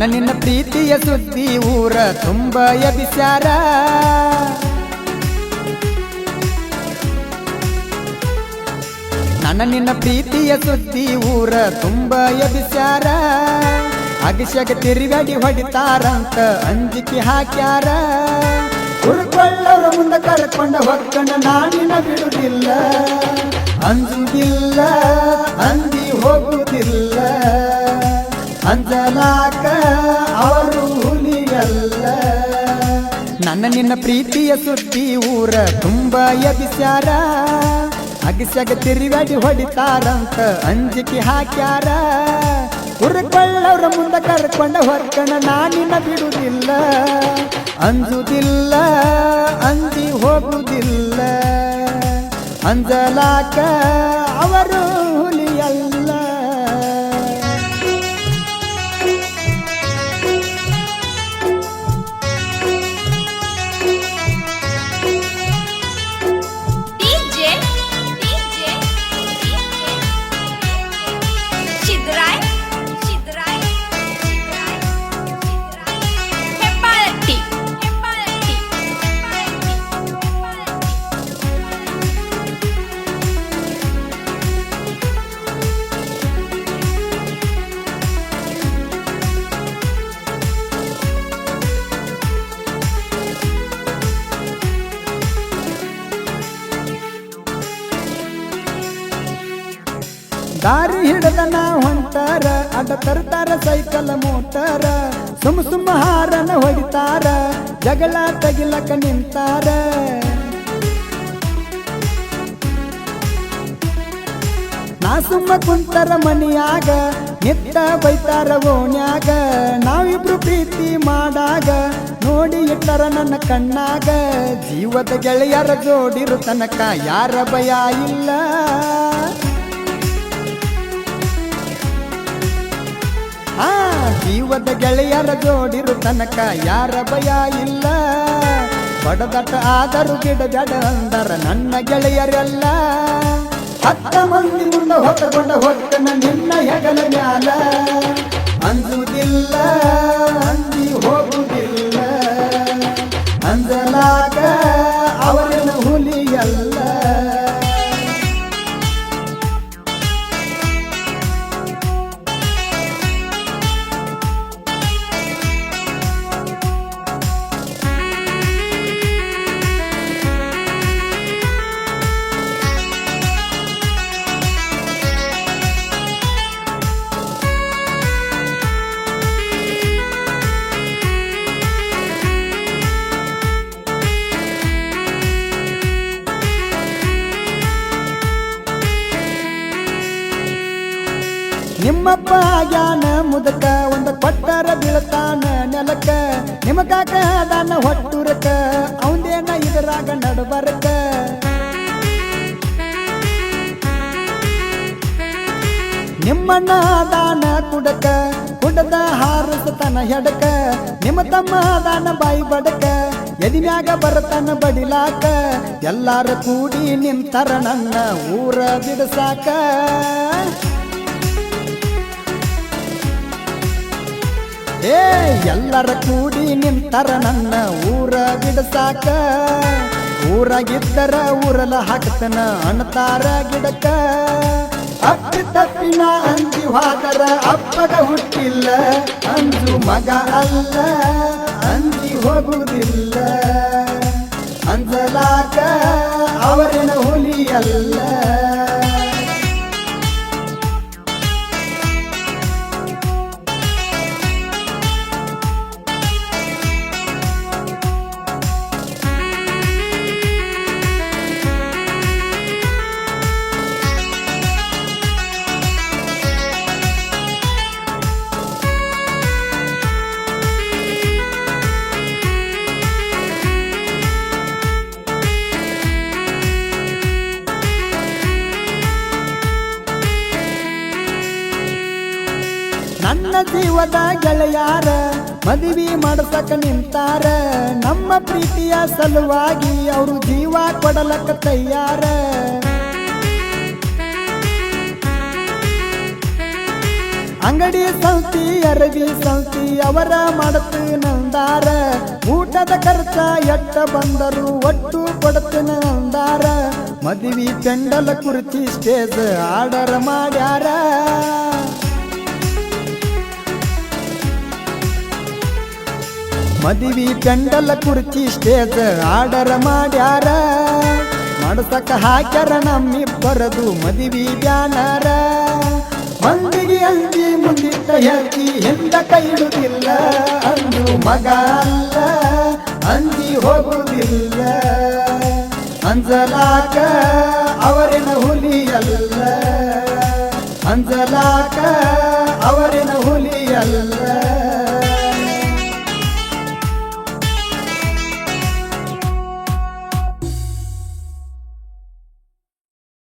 ನನ್ನ ನಿನ್ನ ಪ್ರೀತಿಯ ಸುದ್ದಿ ಊರ ತುಂಬ ಎಬಿಸ್ಯಾರ. ನನ್ನ ನಿನ್ನ ಪ್ರೀತಿಯ ಸುದ್ದಿ ಊರ ತುಂಬ ಎಬಿಸ್ಯಾರ. ಅಗಿಶಗ ತಿರುಗಾಡಿ ಹೊಡಿತಾರಂತ ಅಂಜಿಕೆ ಹಾಕ್ಯಾರ. ಹುಡುಕೊಳ್ಳರ ಮುಂದೆ ಕರ್ಕೊಂಡ ಹೊಕ್ಕಂಡ ನಾನಿನ ಬಿಡುವುದಿಲ್ಲ, ಅಂಜುವುದಿಲ್ಲ, ಅಂದಿ ಹೋಗುವುದಿಲ್ಲ. ಅಂಜಲಾಕ ಅವರು ಹುಲಿಯಲ್ಲ. ನನ್ನ ನಿನ್ನ ಪ್ರೀತಿಯ ಸುದ್ದಿ ಊರ ತುಂಬ ಎಬಿಸ್ಯಾರ. ಅಗಿಸಗ ತಿರುಗಾಡಿ ಹೊಡಿತಾರಂತ ಅಂಜಿಕೆ ಹಾಕ್ಯಾರ. ಹುಡುಕೊಳ್ಳವ್ರ ಮುಂದೆ ಕರ್ಕೊಂಡ ಹೊಕ್ಕಣ ನಾನಿನ ಬಿಡುವುದಿಲ್ಲ, ಅಂಜುವುದಿಲ್ಲ, ಅಂಜಿ ಹೋಗುವುದಿಲ್ಲ. ಅಂಜಲಾಕ ಅವರು ಹುಲಿಯಲ್ಲ. ದಾರಿ ಹಿಡದನ ಹೊಂಟಾರ, ಅಡ್ಡ ತರ್ತಾರ ಸೈಕಲ್ ಮೋಟಾರ. ಸುಮ್ಮ ಹಾರನ ಹೊಡಿತಾರ, ಜಗಳ ತಗಿಲಕ ನಿಂತಾರ. ನಾ ಸುಮ್ಮ ಕುಂತರ ಮನಿಯಾಗ, ನಿತ್ತ ಬೈತಾರ ಓಣ್ಯಾಗ. ನಾವಿಬ್ರು ಪ್ರೀತಿ ಮಾಡಾಗ ನೋಡಿ ಇಟ್ಟರ ನನ್ನ ಕಣ್ಣಾಗ. ಜೀವದ ಗೆಳೆಯರ ಜೋಡಿರು ತನಕ ಯಾರ ಭಯ ಇಲ್ಲ. ಜೀವದ ಗೆಳೆಯರ ಜೋಡಿರು ತನಕ ಯಾರ ಭಯ ಇಲ್ಲ. ಬಡದಟ ಆದರೂ ಗಿಡಜಡ ಅಂದರ ನನ್ನ ಗೆಳೆಯರೆಲ್ಲ. 10 ಮಂದಿ ಮುಂದೆ ಹೊತ್ತಕೊಂಡ ಹೊತ್ತನ ನಿನ್ನ ಹೆಗಲ ಮ್ಯಾಲ. ಅಂಜುವುದಿಲ್ಲ, ಅಂಜಿ ಹೋಗುವುದಿಲ್ಲ. ಅಂಜಲಾಗ ಅವರಿನ ಹುಲಿಯಲ್ಲ. ನಿಮ್ಮಪ್ಪ ಆಗ್ಯಾನ ಮುದಕ, ಒಂದು ಕೊಟ್ಟರ ಬೀಳ್ತಾನ ನೆಲಕ. ನಿಮ್ಮ ಕಾಕ ದಾನ ಹೊಟ್ಟುರಕ, ಅವಂದೇನ ಇದರಾಗ ನಡಬರಕ. ನಿಮ್ಮಣ್ಣ ದಾನ ಕುಡಕ, ಕುಡದ ಹಾರಸತನ ಹೆಡಕ. ನಿಮ್ಮ ತಮ್ಮ ದಾನ ಬಾಯಿ ಬಡಕ, ಎದಿಮ್ಯಾಗ ಬರತನ ಬಡಿಲಾಕ. ಎಲ್ಲಾರು ಕೂಡಿ ನಿಂತರ ನನ್ನ ಊರ ಬಿಡಸಾಕ. ಎಲ್ಲರ ಕೂಡಿ ನಿಂತರ ನನ್ನ ಊರ ಬಿಡಸಾಕ. ಊರಾಗಿದ್ದರ ಊರಲ ಹಾಕ್ತನ ಅಣತಾರ ಗಿಡಕ. ಅಪ್ಪಿ ತಪ್ಪಿನ ಅಂಜಿ ಹೋದರ ಅಪ್ಪಗ ಹುಟ್ಟಿಲ್ಲ. ಅಂಜು ಮಗ ಅಲ್ಲ, ಅಂಜಿ ಹೋಗುವುದಿಲ್ಲ. ಅಂಜಲಾಕ ಅವರಿನ ಹುಲಿಯಲ್ಲ. ನನ್ನ ಜೀವದ ಗೆಳೆಯಾರ ಮದುವೆ ಮಾಡಸಕ ನಿಂತಾರ. ನಮ್ಮ ಪ್ರೀತಿಯ ಸಲುವಾಗಿ ಅವರು ಜೀವ ಕೊಡಲಕ್ಕ ತಯ್ಯಾರ. ಅಂಗಡಿ ಸಂತಿ ಅರವಿ ಸಂತಿ ಅವರ ಮಾಡತೀನಂದಾರ ಊಟದ ಖರ್ಚ ಎಟ್ಟ ಬಂದರು ಒಟ್ಟು ಕೊಡ್ತೀನಂದಾರ ಮದುವೆ ಪೆಂಡಲ ಕುರ್ಚಿ ಸ್ಟೇಜ್ ಆರ್ಡರ್ ಮಾಡ್ಯಾರ ಮದುವೆ ಪೆಂಡಲ ಕುರ್ಚಿ ಸ್ಟೇಜ್ ಆರ್ಡರ್ ಮಾಡ್ಯಾರ ಮಾಡಸಕ ಹಾಕ್ಯಾರ ನಮ್ಮಿಬ್ಬರದು ಮದುವೆ ಬ್ಯಾನರ ಮಂದಿಗೆ ಅಂಜಿ ಮುಂದಿಟ್ಟ ಹೇಳ್ತಿ ಎಂದ ಕೈ ಇಡುವುದಿಲ್ಲ ಅಂದು ಮಗ ಅಲ್ಲ ಅಂಜಿ ಹೋಗುವುದಿಲ್ಲ ಅಂಜಲಾಕ ಅವರಿನ ಹುಲಿಯಲ್ಲ ಅಂಜಲಾಕ ಅವರಿನ ಹುಲಿಯಲ್ಲ